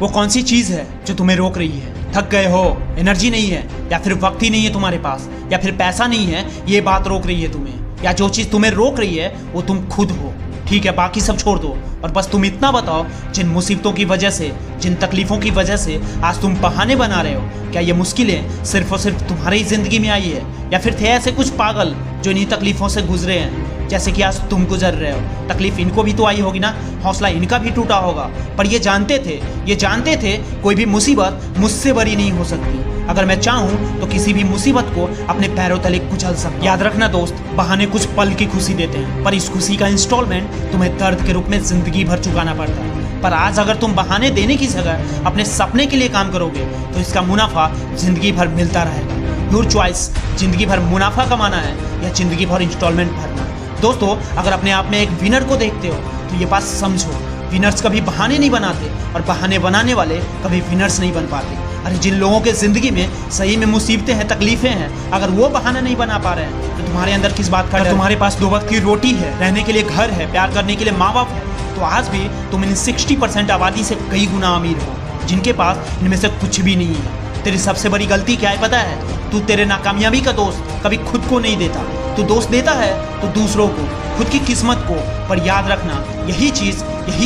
वो कौन सी चीज़ है जो तुम्हें रोक रही है? थक गए हो, एनर्जी नहीं है, या फिर वक्त ही नहीं है तुम्हारे पास, या फिर पैसा नहीं है, ये बात रोक रही है तुम्हें, या जो चीज़ तुम्हें रोक रही है वो तुम खुद हो। ठीक है, बाकी सब छोड़ दो और बस तुम इतना बताओ, जिन मुसीबतों की वजह से, जिन तकलीफ़ों की वजह से आज तुम बहाने बना रहे हो, क्या ये मुश्किलें सिर्फ और सिर्फ तुम्हारी ही ज़िंदगी में आई है, या फिर थे ऐसे कुछ पागल जो इन्हीं तकलीफ़ों से गुजरे हैं जैसे कि आज तुम गुजर रहे हो? तकलीफ इनको भी तो आई होगी ना, हौसला इनका भी टूटा होगा, पर ये जानते थे कोई भी मुसीबत मुझसे बरी नहीं हो सकती। अगर मैं चाहूँ तो किसी भी मुसीबत को अपने पैरों तले कुचल सकता। याद रखना दोस्त, बहाने कुछ पल की खुशी देते हैं, पर इस खुशी का इंस्टॉलमेंट तुम्हें दर्द के रूप में जिंदगी भर चुकाना पड़ता है। पर आज अगर तुम बहाने देने की जगह अपने सपने के लिए काम करोगे तो इसका मुनाफा जिंदगी भर मिलता रहेगा। योर चॉइस, जिंदगी भर मुनाफा कमाना है या जिंदगी भर इंस्टॉलमेंट भरना। दोस्तों, अगर अपने आप में एक विनर को देखते हो तो ये बात समझो, विनर्स कभी बहाने नहीं बनाते और बहाने बनाने वाले कभी विनर्स नहीं बन पाते। अरे जिन लोगों के ज़िंदगी में सही में मुसीबतें हैं, तकलीफ़ें हैं, अगर वो बहाना नहीं बना पा रहे हैं तो तुम्हारे अंदर किस बात का डर? तुम्हारे पास 2 वक्त की रोटी है, रहने के लिए घर है, प्यार करने के लिए माँ बाप है, तो आज भी तुम इन 60% आबादी से कई गुना अमीर हो जिनके पास इनमें से कुछ भी नहीं है। तेरी सबसे बड़ी गलती क्या है पता है? तू तेरे नाकामयाबी का दोस्त कभी खुद को नहीं देता। तू दोस्त देता है तो दूसरों को, खुद की किस्मत को। पर याद रखना, यही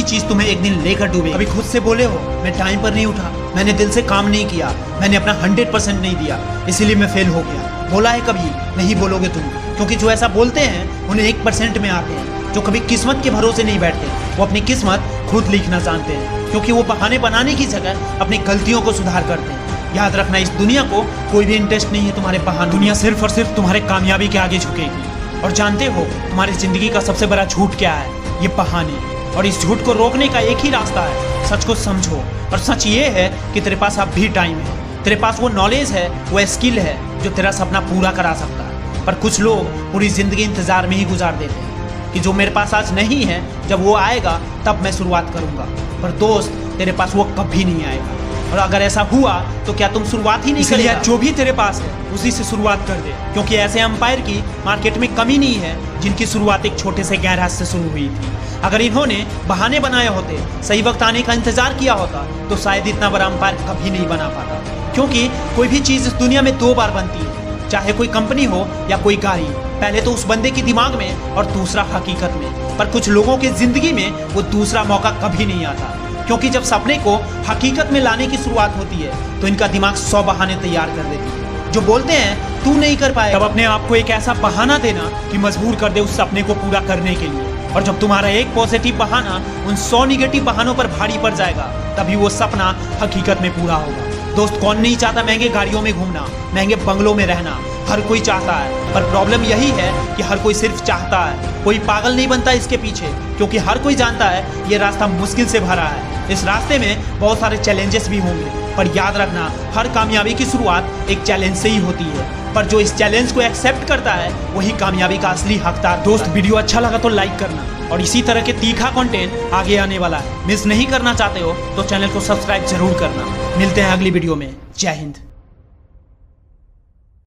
चीज़ तुम्हें एक दिन लेकर डूबे। कभी खुद से बोले हो मैं टाइम पर नहीं उठा, मैंने दिल से काम नहीं किया, मैंने अपना 100% नहीं दिया, इसीलिए मैं फेल हो गया? बोला है कभी? नहीं बोलोगे तुम, क्योंकि जो ऐसा बोलते हैं उन्हें 1% में आते हैं। जो कभी किस्मत के भरोसे नहीं बैठते वो अपनी किस्मत खुद लिखना जानते हैं, क्योंकि वो बहाने बनाने की जगह अपनी गलतियों को सुधार करते हैं। याद रखना, इस दुनिया को कोई भी इंटरेस्ट नहीं है तुम्हारे बहाने। दुनिया सिर्फ और सिर्फ तुम्हारे कामयाबी के आगे झुकेगी। और जानते हो तुम्हारी जिंदगी का सबसे बड़ा झूठ क्या है? ये बहाने। और इस झूठ को रोकने का एक ही रास्ता है, सच को समझो। और सच ये है कि तेरे पास अब भी टाइम है, तेरे पास वो नॉलेज है, वो स्किल है जो तेरा सपना पूरा करा सकता है। पर कुछ लोग पूरी ज़िंदगी इंतज़ार में ही गुजार देते हैं कि जो मेरे पास आज नहीं है, जब वो आएगा तब मैं शुरुआत करूँगा। पर दोस्त, तेरे पास वो कभी नहीं आएगा, और अगर ऐसा हुआ तो क्या तुम शुरुआत ही नहीं करेगा? जो भी तेरे पास है उसी से शुरुआत कर दे, क्योंकि ऐसे अंपायर की मार्केट में कमी नहीं है जिनकी शुरुआत एक छोटे से गैराज से शुरू हुई थी। अगर इन्होंने बहाने बनाए होते, सही वक्त आने का इंतजार किया होता, तो शायद इतना बड़ा अंपायर कभी नहीं बना पाता। क्योंकि कोई भी चीज़ इस दुनिया में 2 बार बनती है, चाहे कोई कंपनी हो या कोई गाड़ी। पहले तो उस बंदे के दिमाग में और दूसरा हकीकत में। पर कुछ लोगों की जिंदगी में वो दूसरा मौका कभी नहीं आता, क्योंकि जब सपने को हकीकत में लाने की शुरुआत होती है तो इनका दिमाग 100 बहाने तैयार कर देती है जो बोलते हैं तू नहीं कर पाएगा। तब अपने आप को एक ऐसा बहाना देना कि मजबूर कर दे उस सपने को पूरा करने के लिए। और जब तुम्हारा एक पॉजिटिव बहाना उन 100 निगेटिव बहानों पर भारी पड़ जाएगा, तभी वो सपना हकीकत में पूरा होगा। दोस्त, कौन नहीं चाहता महंगे गाड़ियों में घूमना, महंगे बंगलों में रहना? हर कोई चाहता है, पर प्रॉब्लम यही है कि हर कोई सिर्फ चाहता है, कोई पागल नहीं बनता इसके पीछे, क्योंकि हर कोई जानता है ये रास्ता मुश्किल से भरा है। इस रास्ते में बहुत सारे चैलेंजेस भी होंगे, पर याद रखना, हर कामयाबी की शुरुआत एक चैलेंज से ही होती है। पर जो इस चैलेंज को एक्सेप्ट करता है वही कामयाबी का असली हकदार। दोस्त, वीडियो अच्छा लगा तो लाइक करना, और इसी तरह के तीखा कंटेंट आगे आने वाला है, मिस नहीं करना चाहते हो तो चैनल को सब्सक्राइब जरूर करना। मिलते हैं अगली वीडियो में। जय हिंद।